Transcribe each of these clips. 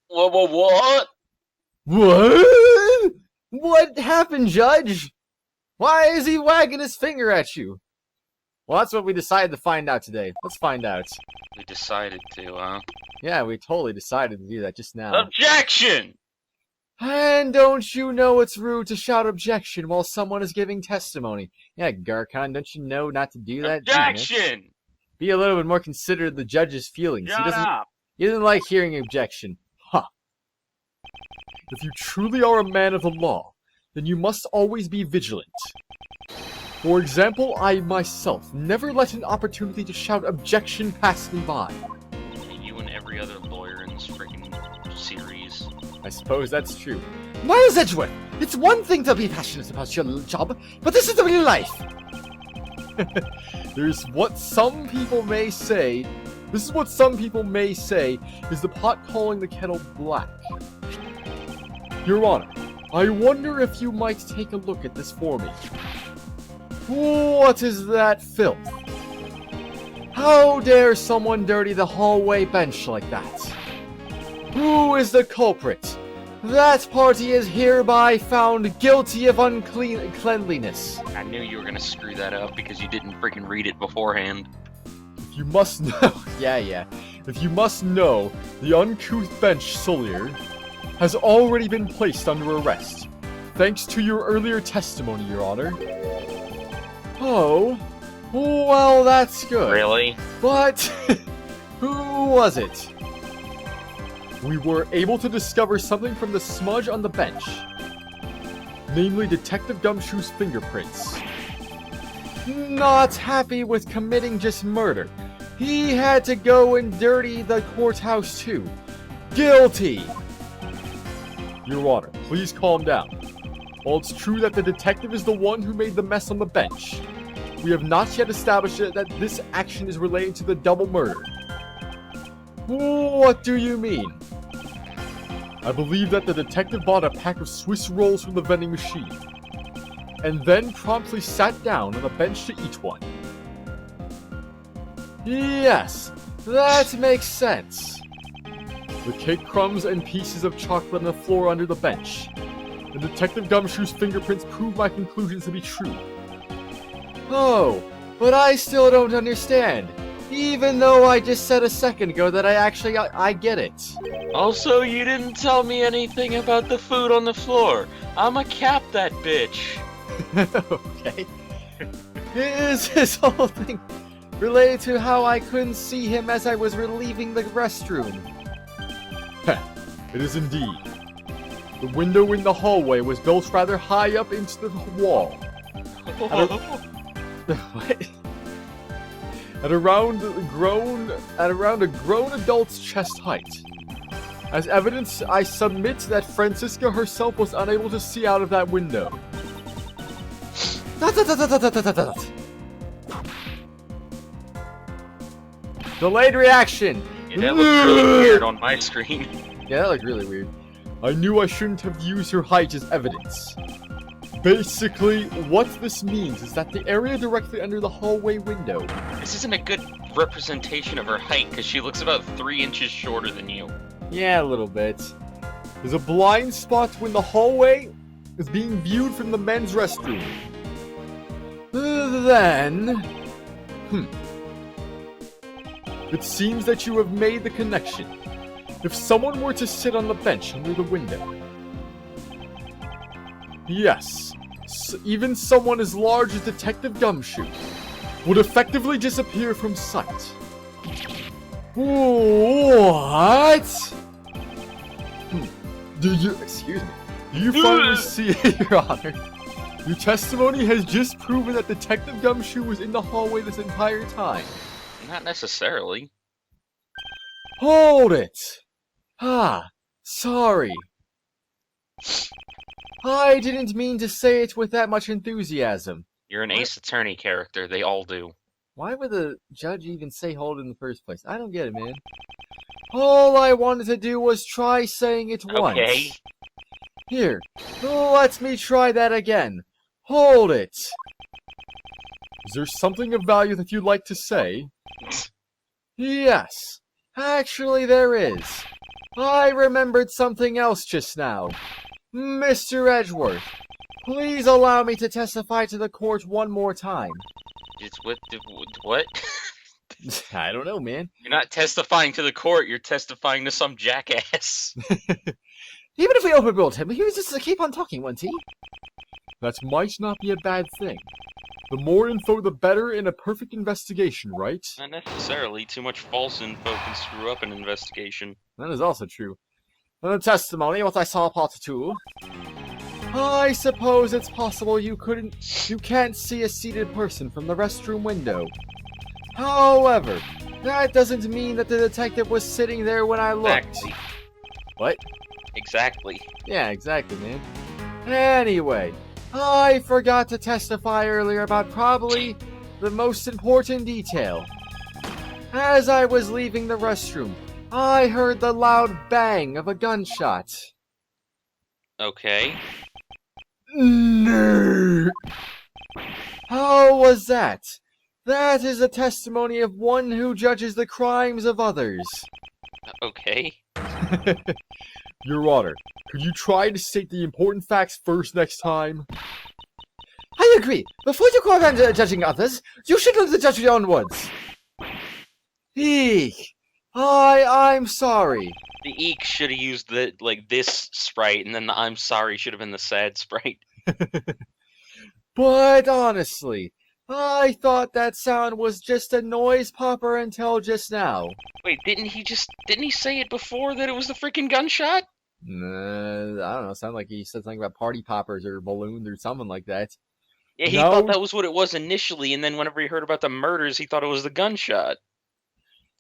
What? What? What happened, Judge? Why is he wagging his finger at you? Well, that's what we decided to find out today. Let's find out. We decided to, huh? Yeah, we totally decided to do that just now. Objection! And don't you know it's rude to shout objection while someone is giving testimony? Yeah, Garkon, don't you know not to do that? Objection! Be a little bit more considerate of the judge's feelings. Shut up! He doesn't like hearing objection. Huh. If you truly are a man of the law, then you must always be vigilant. For example, I myself never let an opportunity to shout objection pass me by. You and every other lawyer in this freaking series. I suppose that's true. Miles Edgeworth, it's one thing to be passionate about your job, but this is the real life. There's what some people may say. This is what some people may say is the pot calling the kettle black. Your Honor, I wonder if you might take a look at this for me. What is that filth? How dare someone dirty the hallway bench like that? Who is the culprit? That party is hereby found guilty of uncleanliness. I knew you were gonna screw that up because you didn't freaking read it beforehand. If you must know, yeah. If you must know, the uncouth bench Sullier has already been placed under arrest, thanks to your earlier testimony, Your Honor. Oh, well, that's good. Really? But who was it? We were able to discover something from the smudge on the bench, namely Detective Gumshoe's fingerprints. Not happy with committing just murder, he had to go and dirty the courthouse too. Guilty! Your Honor, please calm down. While it's true that the detective is the one who made the mess on the bench, we have not yet established that this action is related to the double murder. What do you mean? I believe that the detective bought a pack of Swiss rolls from the vending machine, and then promptly sat down on the bench to eat one. Yes, that makes sense. The cake crumbs and pieces of chocolate on the floor under the bench. And Detective Gumshoe's fingerprints prove my conclusions to be true. Oh, but I still don't understand. Even though I just said a second ago that I get it. Also, you didn't tell me anything about the food on the floor. I'ma cap that bitch. Okay. Is this whole thing related to how I couldn't see him as I was leaving the restroom? It is indeed. The window in the hallway was built rather high up into the wall. What? At around a grown adult's chest height. As evidence, I submit that Franziska herself was unable to see out of that window. Delayed reaction! Yeah, that looked really weird on my screen. Yeah, that looked really weird. I knew I shouldn't have used her height as evidence. Basically, what this means is that the area directly under the hallway window... This isn't a good representation of her height, because she looks about 3 inches shorter than you. Yeah, a little bit. There's a blind spot when the hallway is being viewed from the men's restroom. Then... It seems that you have made the connection. If someone were to sit on the bench under the window... Yes, even someone as large as Detective Gumshoe would effectively disappear from sight. What? Excuse me. Do you finally see it, Your Honor? Your testimony has just proven that Detective Gumshoe was in the hallway this entire time. Not necessarily. Hold it! Sorry. I didn't mean to say it with that much enthusiasm. You're an Ace Attorney character, they all do. Why would the judge even say hold it in the first place? I don't get it, man. All I wanted to do was try saying it once. Okay. Here, let me try that again. Hold it. Is there something of value that you'd like to say? Yes, actually there is. I remembered something else just now. Mr. Edgeworth, please allow me to testify to the court one more time. It's what? I don't know, man. You're not testifying to the court, you're testifying to some jackass. Even if we overruled him, he was just to keep on talking, wasn't he? That might not be a bad thing. The more info, the better in a perfect investigation, right? Not necessarily. Too much false info can screw up an investigation. That is also true. In the testimony, what I saw part 2. I suppose it's possible you can't see a seated person from the restroom window. However, that doesn't mean that the detective was sitting there when I looked. Exactly. What? Exactly. Yeah, exactly, man. Anyway, I forgot to testify earlier about probably the most important detail. As I was leaving the restroom, I heard the loud bang of a gunshot. Okay. Nerd. How was that? That is a testimony of one who judges the crimes of others. Okay. Your Honor, could you try to state the important facts first next time? I agree. Before you go around judging others, you should learn to judge your own words. Eek. I'm sorry. The eek should have used this sprite, and then the I'm sorry should have been the sad sprite. But honestly, I thought that sound was just a noise popper until just now. Wait, didn't he say it before that it was the freaking gunshot? I don't know, sounded like he said something about party poppers or balloons or something like that. Yeah, he thought that was what it was initially, and then whenever he heard about the murders, he thought it was the gunshot.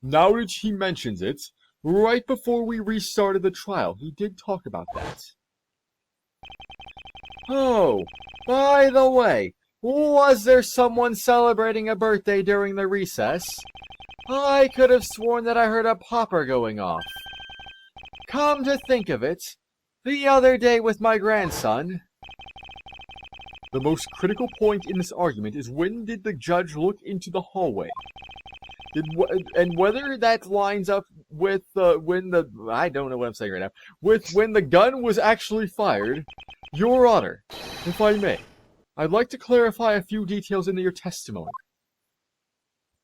Now that he mentions it, right before we restarted the trial, he did talk about that. Oh, by the way, was there someone celebrating a birthday during the recess? I could have sworn that I heard a popper going off. Come to think of it, the other day with my grandson... The most critical point in this argument is when did the judge look into the hallway? And whether that lines up with I don't know what I'm saying right now, with when the gun was actually fired. Your Honor, if I may, I'd like to clarify a few details in your testimony.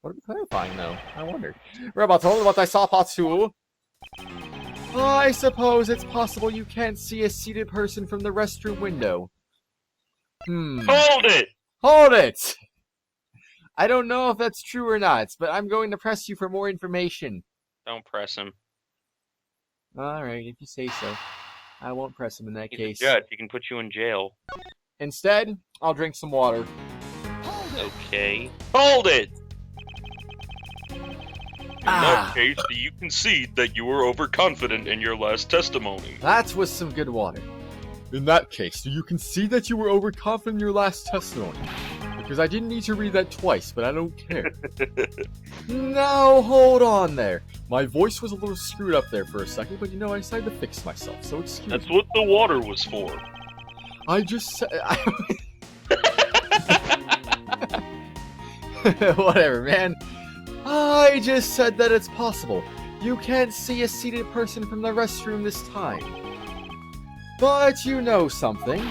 What are we clarifying, though? I wonder. Rebuttal, what I saw part 2. I suppose it's possible you can't see a seated person from the restroom window. Hold it! Hold it! I don't know if that's true or not, but I'm going to press you for more information. Don't press him. Alright, if you say so. I won't press him in that case. He's a judge. He can put you in jail. Instead, I'll drink some water. Okay. Hold it! In that case, you concede that you were overconfident in your last testimony. That was some good water. In that case, do you concede that you were overconfident in your last testimony? Because I didn't need to read that twice, but I don't care. Now, hold on there. My voice was a little screwed up there for a second, but I decided to fix myself, so excuse me. That's what the water was for. I just said... Whatever, man. I just said that it's possible. You can't see a seated person from the restroom this time. But you know something.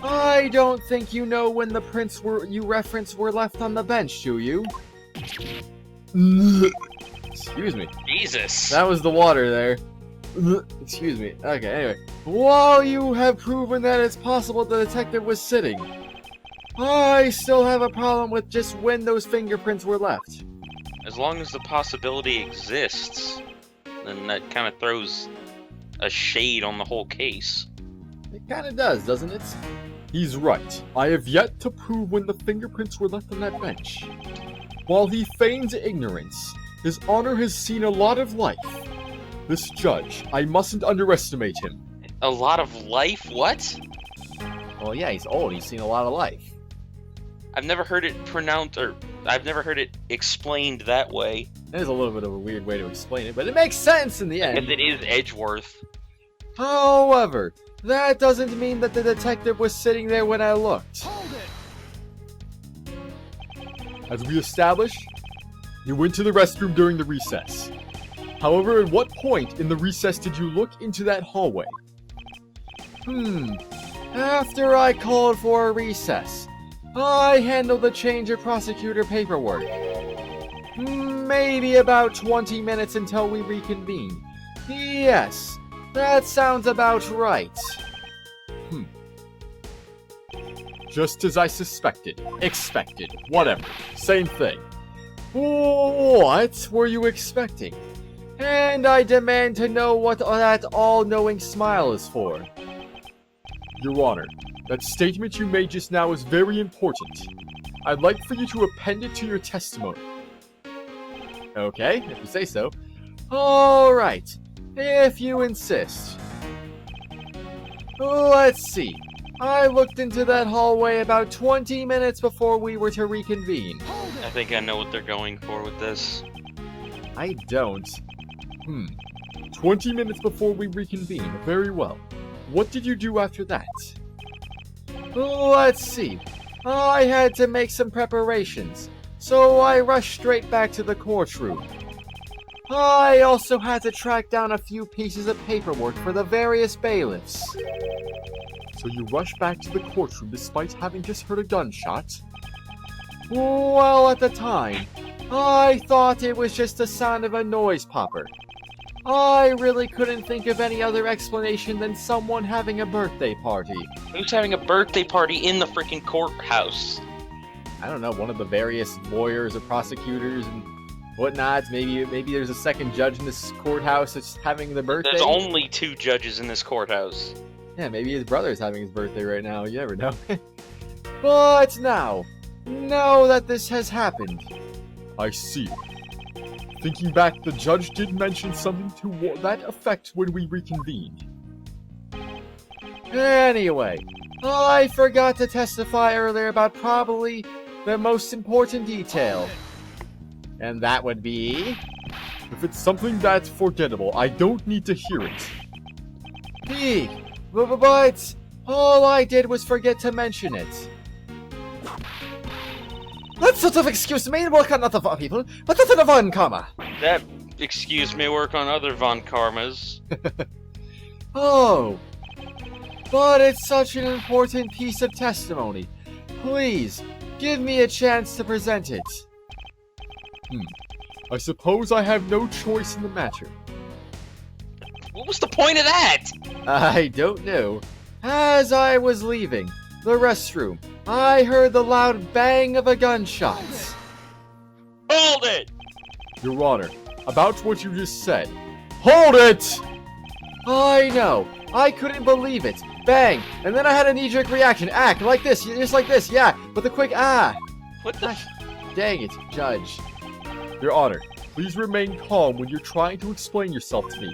I don't think you know when the prints you referenced were left on the bench, do you? Excuse me. Jesus. That was the water there. Excuse me. Okay, anyway. While you have proven that it's possible the detective was sitting, I still have a problem with just when those fingerprints were left. As long as the possibility exists, then that kind of throws a shade on the whole case. It kind of does, doesn't it? He's right. I have yet to prove when the fingerprints were left on that bench. While he feigns ignorance, His Honor has seen a lot of life. This judge, I mustn't underestimate him. A lot of life? What? Well, yeah, he's old. He's seen a lot of life. I've never heard it pronounced, or I've never heard it explained that way. There's a little bit of a weird way to explain it, but it makes sense in the end. If it is Edgeworth. However, that doesn't mean that the detective was sitting there when I looked. Hold it! As we established, he went to the restroom during the recess. However, at what point in the recess did you look into that hallway? After I called for a recess, I handled the change of prosecutor paperwork. Maybe about 20 minutes until we reconvene. Yes, that sounds about right. Just as I suspected, expected, whatever, same thing. What were you expecting? And I demand to know what that all-knowing smile is for. Your Honor, that statement you made just now is very important. I'd like for you to append it to your testimony. Okay, if you say so. Alright, if you insist. Let's see. I looked into that hallway about 20 minutes before we were to reconvene. I think I know what they're going for with this. I don't. 20 minutes before we reconvene. Very well. What did you do after that? Let's see. I had to make some preparations, so I rushed straight back to the courtroom. I also had to track down a few pieces of paperwork for the various bailiffs. So you rushed back to the courtroom despite having just heard a gunshot? Well, at the time, I thought it was just the sound of a noise popper. I really couldn't think of any other explanation than someone having a birthday party. Who's having a birthday party in the freaking courthouse? I don't know, one of the various lawyers or prosecutors and whatnot. Maybe there's a second judge in this courthouse that's having the birthday. There's only 2 judges in this courthouse. Yeah, maybe his brother's having his birthday right now. You never know. But now that this has happened, I see. Thinking back, the judge did mention something to that effect when we reconvened. Anyway, I forgot to testify earlier about probably the most important detail. And that would be... If it's something that's forgettable, I don't need to hear it. But all I did was forget to mention it. That sort of excuse may work on other people, but not on a Von Karma. That excuse may work on other Von Karmas. Oh, but it's such an important piece of testimony. Please, give me a chance to present it. I suppose I have no choice in the matter. What was the point of that? I don't know. As I was leaving the restroom, I heard the loud bang of a gunshot. Hold it! Your Honor, about what you just said. Hold it! I know. I couldn't believe it. Bang! And then I had a knee-jerk reaction. Like this. Just like this, yeah. With a quick What the Dang it, Judge. Your Honor, please remain calm when you're trying to explain yourself to me.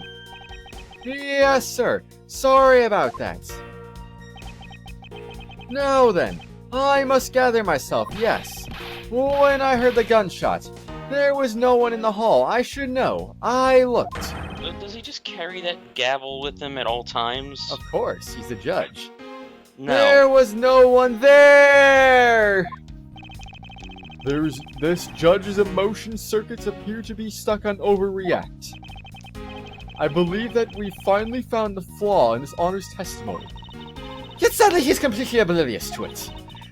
Yes, sir. Sorry about that. Now then, I must gather myself, yes. When I heard the gunshot, there was no one in the hall. I should know. I looked. Does he just carry that gavel with him at all times? Of course, he's a judge. No. There was no one there! This judge's emotion circuits appear to be stuck on overreact. I believe that we finally found the flaw in His Honor's testimony. Yet sadly he's completely oblivious to it.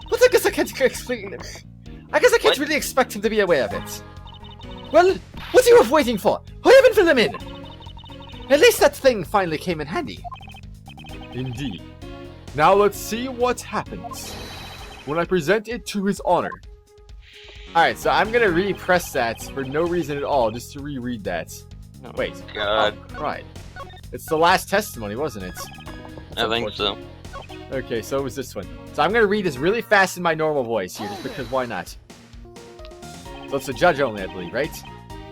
But I guess I can't explain it. I guess I can't really expect him to be aware of it. Well, what are you waiting for? Hurry up and fill him in! At least that thing finally came in handy. Indeed. Now let's see what happens when I present it to His Honor. Alright, so I'm gonna repress that for no reason at all, just to reread that. Oh, wait. God. Oh, right. It's the last testimony, wasn't it? I think so. Okay, so it was this one. So I'm gonna read this really fast in my normal voice here, just because why not? So it's the judge only, I believe, right?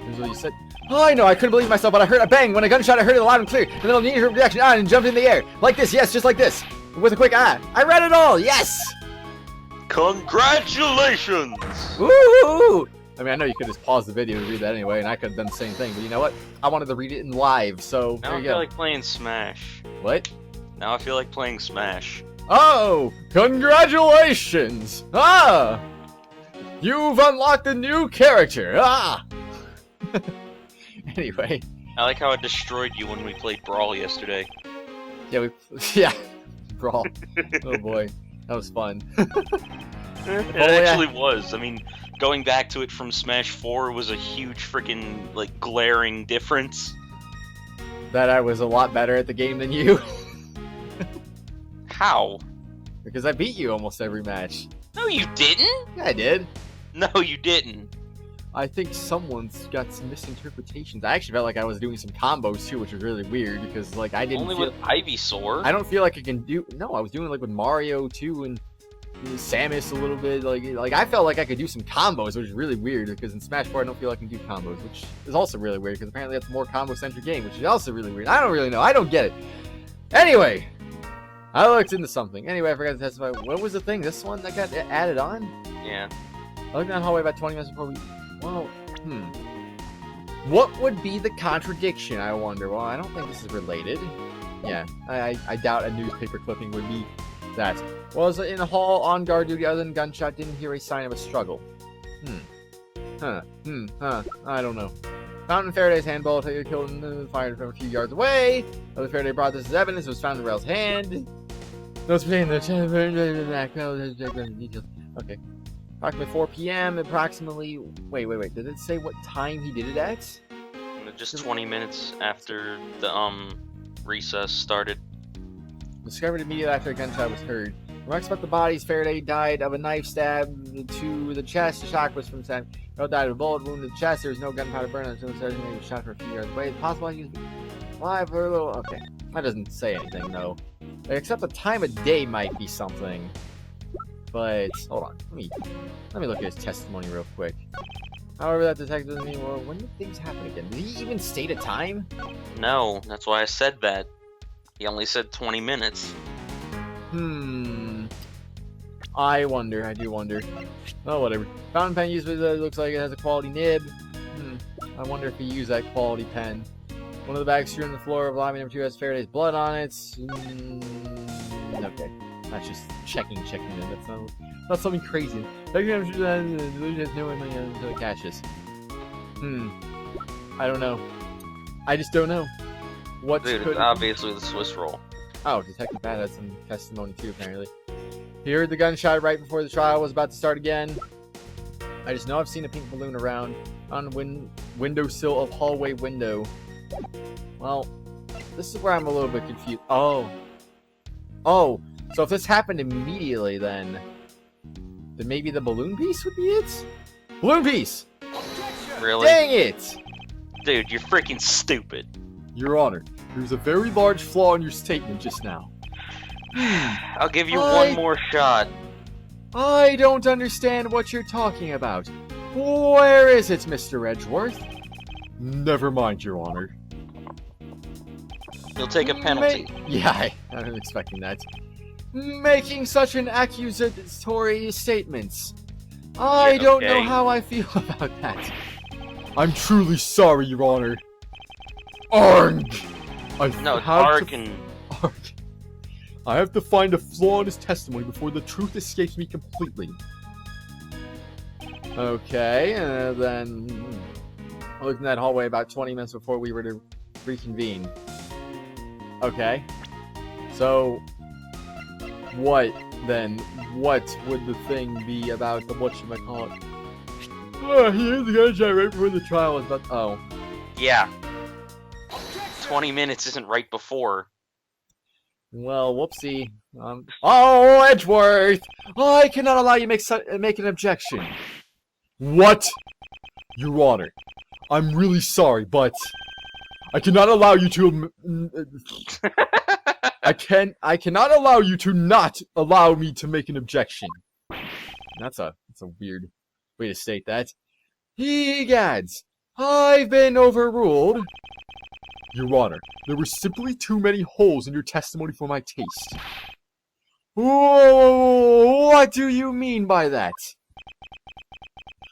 Here's what you said. Oh, I know, I couldn't believe myself, but I heard a bang. When a gunshot, I heard it loud and clear. And then a knee-jerk reaction, and jumped in the air. Like this, yes, just like this. With a quick, I read it all, yes! Congratulations! Woo! I mean, I know you could just pause the video and read that anyway, and I could have done the same thing, but you know what? I wanted to read it in live, so Now there I you feel go. like playing Smash. What? Now I feel like playing Smash. Oh! Congratulations! Ah! You've unlocked a new character! Ah! Anyway, I like how I destroyed you when we played Brawl yesterday. Yeah, yeah. Brawl. Oh boy. That was fun. It actually was. I mean, going back to it from Smash 4 was a huge freaking, like, glaring difference. That I was a lot better at the game than you. How? Because I beat you almost every match. No, you didn't! Yeah, I did. No, you didn't. I think someone's got some misinterpretations. I actually felt like I was doing some combos too, which was really weird because like I didn't. Only with Ivysaur. I don't feel like I can do. No, I was doing like with Mario too and Samus a little bit. Like I felt like I could do some combos, which is really weird because in Smash 4 I don't feel like I can do combos, which is also really weird because apparently that's a more combo-centric game, which is also really weird. I don't really know. I don't get it. Anyway, I looked into something. Anyway, I forgot to testify. What was the thing? This one that got added on? Yeah. I looked down the hallway about 20 minutes before we... Well, what would be the contradiction, I wonder? Well, I don't think this is related. Yeah, I doubt a newspaper clipping would be that. Was in the hall on guard duty other than gunshot, didn't hear a sign of a struggle. I don't know. Found in Faraday's handball, killed and fired from a few yards away. Other Faraday brought this as evidence. It was found in Rail's hand. Notes between the details. Okay. Approximately 4 p.m. Approximately. Wait. Did it say what time he did it at? Just 20 minutes after the recess started. Discovered immediately after a gunshot was heard. Remarks about the bodies. Faraday died of a knife stab to the chest. The shock was from Sam. Rail died of a bullet wound to the chest. There was no gunpowder burn until the sergeant was shot for a few yards away. It's possible he was alive for a little. Okay, that doesn't say anything though. Except the time of day might be something. But hold on, let me look at his testimony real quick. However, that detective doesn't mean. Well, when did things happen again? Did he even state a time? No, that's why I said that. He only said 20 minutes. I do wonder. Oh, whatever. Fountain pen used with looks like it has a quality nib. I wonder if he used that quality pen. One of the bags strewn on the floor of lobby number 2 has Faraday's blood on it. Okay. That's just checking in. That's not something crazy. Caches. I don't know. I just don't know. What Dude, could... it's obviously the Swiss roll. Oh, Detective Bat had some testimony too, apparently. He heard the gunshot right before the trial was about to start again. I just know I've seen a pink balloon around on windowsill of hallway window. Well, this is where I'm a little bit confused. Oh, so if this happened immediately, then maybe the balloon piece would be it? Balloon piece! Really? Dang it! Dude, you're freaking stupid. Your Honor, there's a very large flaw in your statement just now. I'll give you one more shot. I don't understand what you're talking about. Where is it, Mr. Edgeworth? Never mind, Your Honor. You'll take a penalty. Yeah, I'm expecting that. Making such an accusatory statements. I don't know how I feel about that. I'm truly sorry, Your Honor. Arg! I have to find a flaw in his testimony before the truth escapes me completely. Okay, then I looked in that hallway about 20 minutes before we were to reconvene. Okay, so what then? What would the thing be about the whatchamacallit? Oh, here's the gunshot right before the trial was about. Oh, yeah. 20 minutes isn't right before. Well, whoopsie. Oh, Edgeworth! I cannot allow you to make an objection. What? Your Honor, I'm really sorry, but I cannot allow you to. I cannot allow you to not allow me to make an objection. That's a weird way to state that. Egads, I've been overruled. Your Honor, there were simply too many holes in your testimony for my taste. Whoa, what do you mean by that?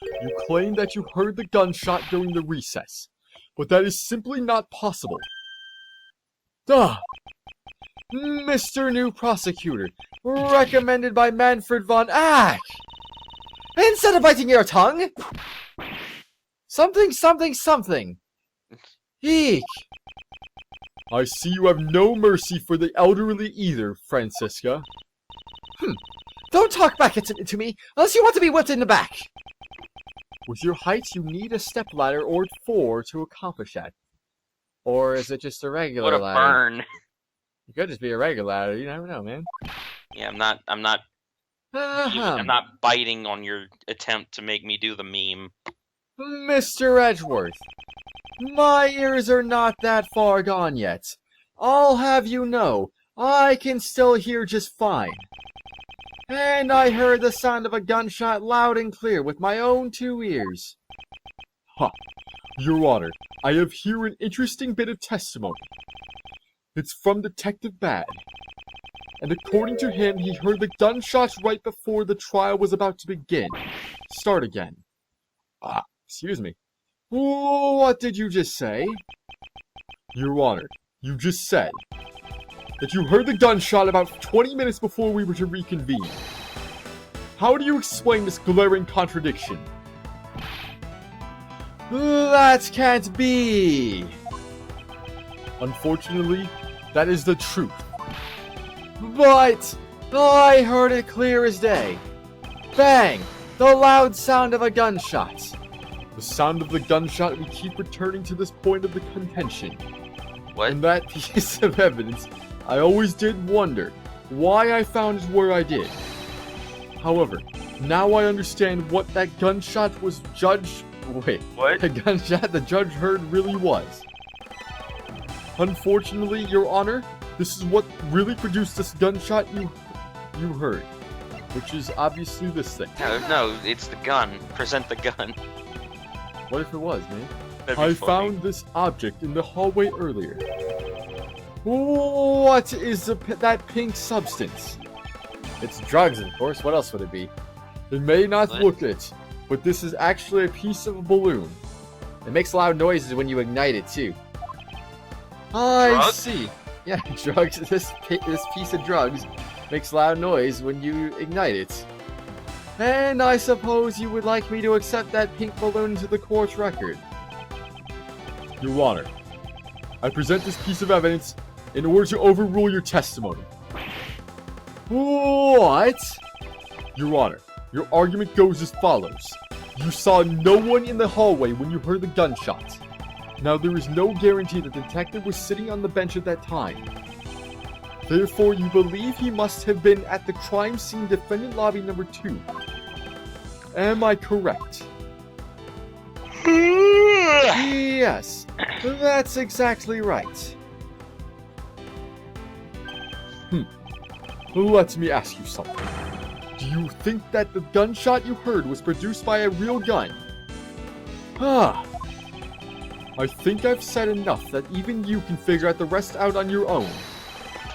You claim that you heard the gunshot during the recess, but that is simply not possible. Duh! Mr. New Prosecutor, recommended by Manfred von Ack! Instead of biting your tongue! Something. Eek! I see you have no mercy for the elderly either, Franziska. Don't talk back to me unless you want to be whipped in the back. With your height, you need a stepladder or 4 to accomplish that. Or is it just a regular What a ladder? burn. It could just be a regular ladder. You never know, man. Yeah, I'm not biting on your attempt to make me do the meme. Mr. Edgeworth, my ears are not that far gone yet. I'll have you know, I can still hear just fine. And I heard the sound of a gunshot loud and clear with my own 2 ears. Ha! Your Honor, I have here an interesting bit of testimony. It's from Detective Bad. And according to him, he heard the gunshots right before the trial was about to begin. Start again. Excuse me. What did you just say? Your Honor, you just said that you heard the gunshot about 20 minutes before we were to reconvene. How do you explain this glaring contradiction? That can't be. Unfortunately, that is the truth. But I heard it clear as day. Bang! The loud sound of a gunshot. The sound of the gunshot, we keep returning to this point of the contention. What? And that piece of evidence, I always did wonder why I found it where I did. However, now I understand what that gunshot was What? The gunshot the judge heard really was. Unfortunately, Your Honor, this is what really produced this gunshot you heard. Which is obviously this thing. No, it's the gun. Present the gun. What if it was, man? That'd be I funny. found this object in the hallway earlier. What is that pink substance? It's drugs, of course. What else would it be? It may not What? look it, but this is actually a piece of a balloon. It makes loud noises when you ignite it, too. I Drugs? see. Yeah, drugs. This piece of drugs makes loud noise when you ignite it. And I suppose you would like me to accept that pink balloon into the court record. Your Honor, I present this piece of evidence in order to overrule your testimony. What? Your Honor, your argument goes as follows. You saw no one in the hallway when you heard the gunshot. Now, there is no guarantee that the detective was sitting on the bench at that time. Therefore, you believe he must have been at the crime scene defendant lobby number 2. Am I correct? Yes, that's exactly right. Let me ask you something. Do you think that the gunshot you heard was produced by a real gun? I think I've said enough that even you can figure out the rest out on your own.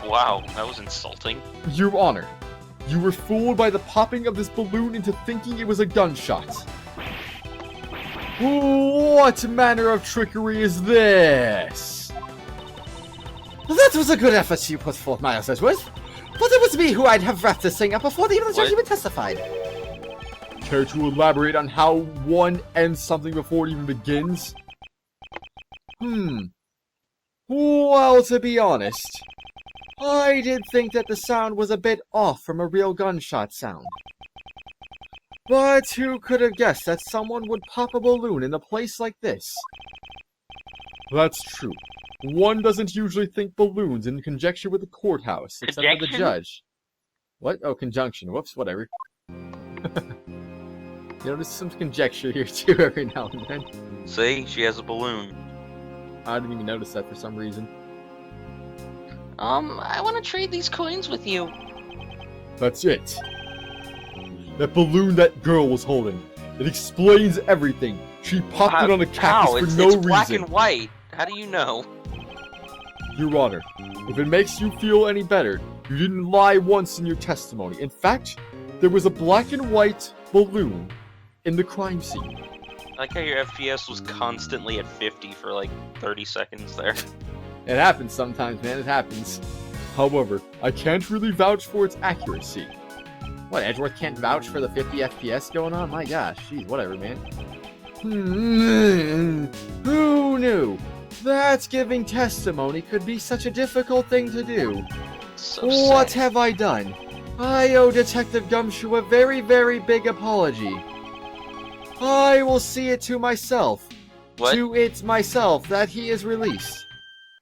Wow, that was insulting. Your Honor, you were fooled by the popping of this balloon into thinking it was a gunshot. What manner of trickery is this? That was a good effort you put forth, Miles Edgeworth. But it was me who I'd have wrapped this thing up before the judge even testified. Care to elaborate on how one ends something before it even begins? Well, to be honest, I did think that the sound was a bit off from a real gunshot sound. But who could have guessed that someone would pop a balloon in a place like this? That's true. One doesn't usually think balloons in conjecture with the courthouse, except for the Conjunction? judge. What? Oh, conjunction. Whoops, whatever. You know, there's some conjecture here too every now and then. See, she has a balloon. I didn't even notice that for some reason. I want to trade these coins with you. That's it. That balloon that girl was holding. It explains everything. She popped it on a cactus for no it's reason. black and white. How do you know? Your Honor, if it makes you feel any better, you didn't lie once in your testimony. In fact, there was a black and white balloon in the crime scene. I like how your FPS was constantly at 50 for like 30 seconds there. It happens sometimes, man. It happens. However, I can't really vouch for its accuracy. What, Edgeworth can't vouch for the 50 FPS going on? My gosh, jeez, whatever, man. Who knew? that giving testimony could be such a difficult thing to do. So What sad. have I done? I owe Detective Gumshoe a very, very big apology. I will see it to myself. What? To it myself that he is released.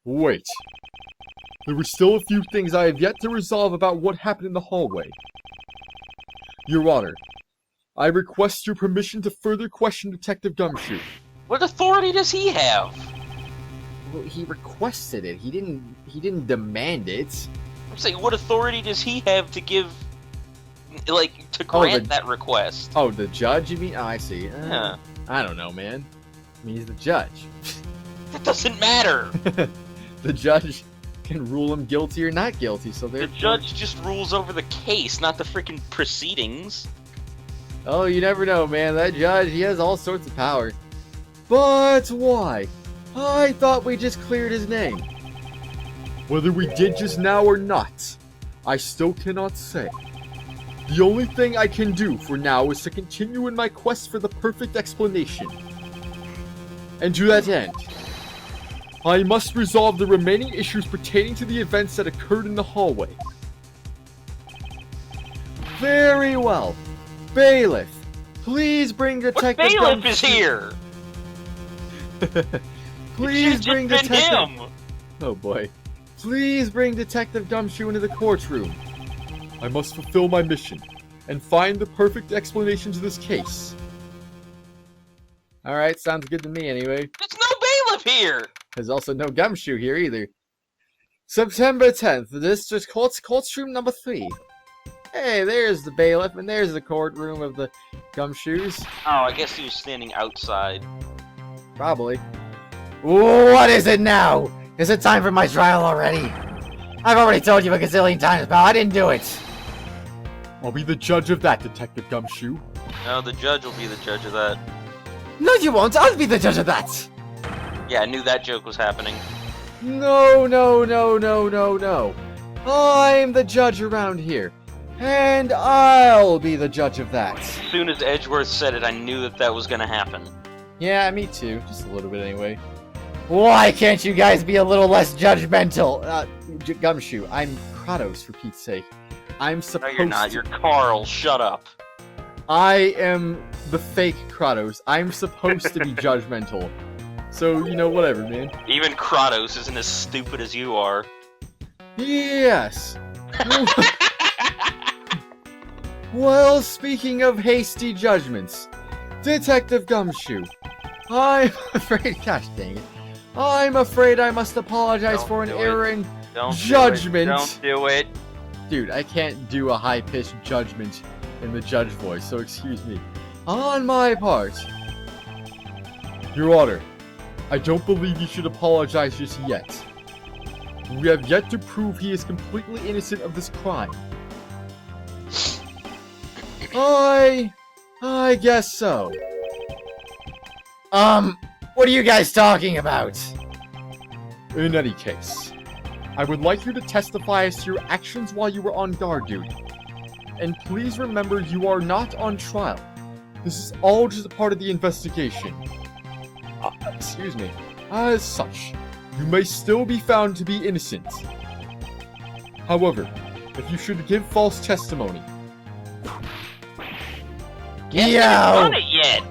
Wait. There were still a few things I have yet to resolve about what happened in the hallway. Your Honor, I request your permission to further question Detective Gumshoe. What authority does he have? Well, he requested it. He didn't demand it. I'm saying, what authority does he have to give, like, to grant that request? Oh, the judge, you mean? Oh, I see. Yeah. I don't know, man. I mean, he's the judge. That doesn't matter. The judge can rule him guilty or not guilty, so The therefore... judge just rules over the case, not the freaking proceedings. Oh, you never know, man. That judge, he has all sorts of power. But why? I thought we just cleared his name. Whether we did just now or not, I still cannot say. The only thing I can do for now is to continue in my quest for the perfect explanation. And to that end, I must resolve the remaining issues pertaining to the events that occurred in the hallway. Very well. Bailiff, please bring What Detective bailiff Gumshoe... is here? Please It bring should've just been Detective... him. Oh boy. Please bring Detective Gumshoe into the courtroom. I must fulfill my mission and find the perfect explanation to this case. Alright, sounds good to me anyway. There's no bailiff here. There's also no Gumshoe here either. September 10th, the District Courtroom number 3. Hey, there's the bailiff, and there's the courtroom of the Gumshoes. Oh, I guess he was standing outside. Probably. What is it now? Is it time for my trial already? I've already told you a gazillion times, pal. I didn't do it. I'll be the judge of that, Detective Gumshoe. No, the judge will be the judge of that. No, you won't. I'll be the judge of that. Yeah, I knew that joke was happening. No, no, no, no, no, no. I'm the judge around here. And I'll be the judge of that. As soon as Edgeworth said it, I knew that that was gonna happen. Yeah, me too. Just a little bit anyway. Why can't you guys be a little less judgmental? Gumshoe, I'm Kratos, for Pete's sake. I'm No, supposed you're not. to... You're Carl. Shut up. I am the fake Kratos. I'm supposed to be judgmental. So, you know, whatever, man. Even Kratos isn't as stupid as you are. Yes. Well, speaking of hasty judgments, Detective Gumshoe, I'm afraid, gosh dang it, I'm afraid I must apologize Don't for an do it. error in Don't judgment. Don't do it. Dude, I can't do a high-pitched judgment in the judge voice, so excuse me. On my part. Your Honor, I don't believe you should apologize just yet. We have yet to prove he is completely innocent of this crime. I guess so. What are you guys talking about? In any case, I would like you to testify as to your actions while you were on guard duty. And please remember you are not on trial. This is all just a part of the investigation. Excuse me. As such, you may still be found to be innocent. However, if you should give false testimony, Haven't Yo! done it yet.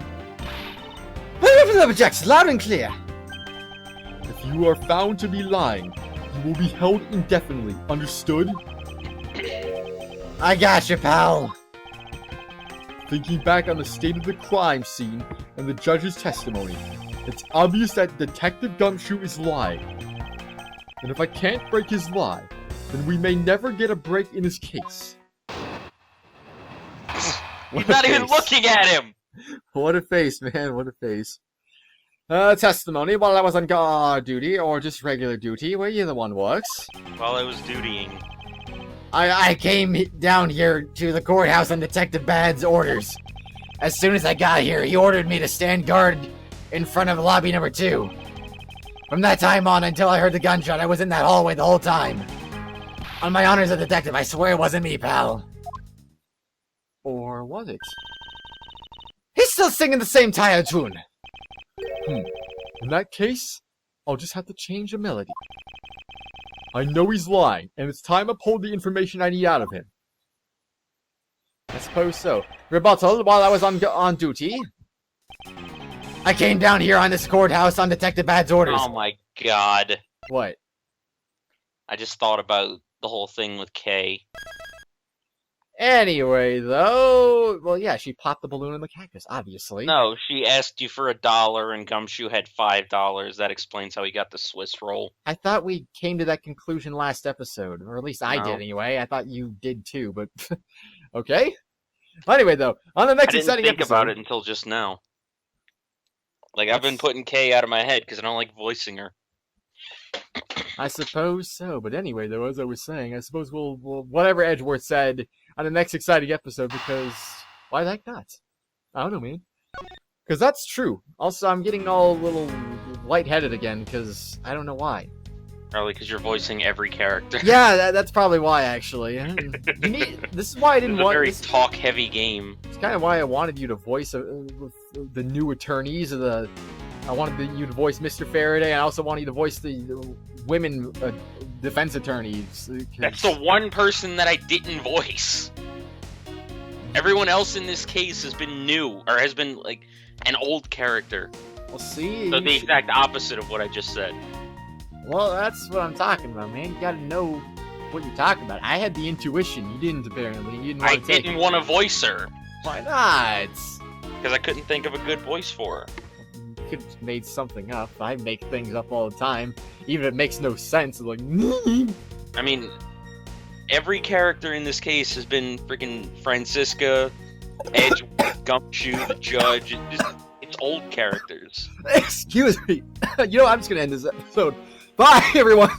Objects, loud and clear. if you are found to be lying, you will be held indefinitely. Understood? I got you, pal. Thinking back on the state of the crime scene and the judge's testimony, it's obvious that Detective Gumshoe is lying. And if I can't break his lie, then we may never get a break in his case. He's not even looking at him. What a face, man. What a face. Testimony while I was on guard duty or just regular duty, where either one works. While I was dutying. I came down here to the courthouse on Detective Bad's orders. As soon as I got here, he ordered me to stand guard in front of lobby number 2. From that time on until I heard the gunshot, I was in that hallway the whole time. On my honor as a detective, I swear it wasn't me, pal. Or was it? He's still singing the same tired tune. In that case, I'll just have to change the melody. I know he's lying, and it's time I pulled the information I need out of him. I suppose so. Rebuttal, while I was on duty, I came down here on this courthouse on Detective Bad's orders. Oh my god. What? I just thought about the whole thing with Kay. Anyway, though, well, yeah, she popped the balloon in the cactus, obviously. No, she asked you for $1 and Gumshoe had $5. That explains how he got the Swiss roll. I thought we came to that conclusion last episode, or at least I did anyway. I thought you did too, but okay. Anyway, though, on the next I exciting didn't think episode, about it until just now. Like, I've been putting Kay out of my head because I don't like voicing her. I suppose so. But anyway, though, as I was saying, I suppose we'll whatever Edgeworth said on the next exciting episode, because why the heck not? I don't know, man. Because that's true. Also, I'm getting all a little lightheaded again because I don't know why. Probably because you're voicing every character. Yeah, that's probably why, actually. This is why I didn't It's a want. very This, talk-heavy game. it's kind of why I wanted you to voice the new attorneys of the. I wanted you to voice Mr. Faraday, and I also wanted you to voice the women defense attorneys. That's the one person that I didn't voice. Everyone else in this case has been new, or has been, like, an old character. We'll see. So the exact opposite of what I just said. Well, that's what I'm talking about, man. You gotta know what you're talking about. I had the intuition. You didn't, apparently. You didn't want I to take didn't it. want to voice her, Why not? because I couldn't think of a good voice for her. You could have made something up. I make things up all the time. Even if it makes no sense. Like, I mean, every character in this case has been freaking Franziska, Edgeworth, Gumshoe, the Judge. It's old characters. excuse me. You know, I'm just gonna end this episode. Bye, everyone.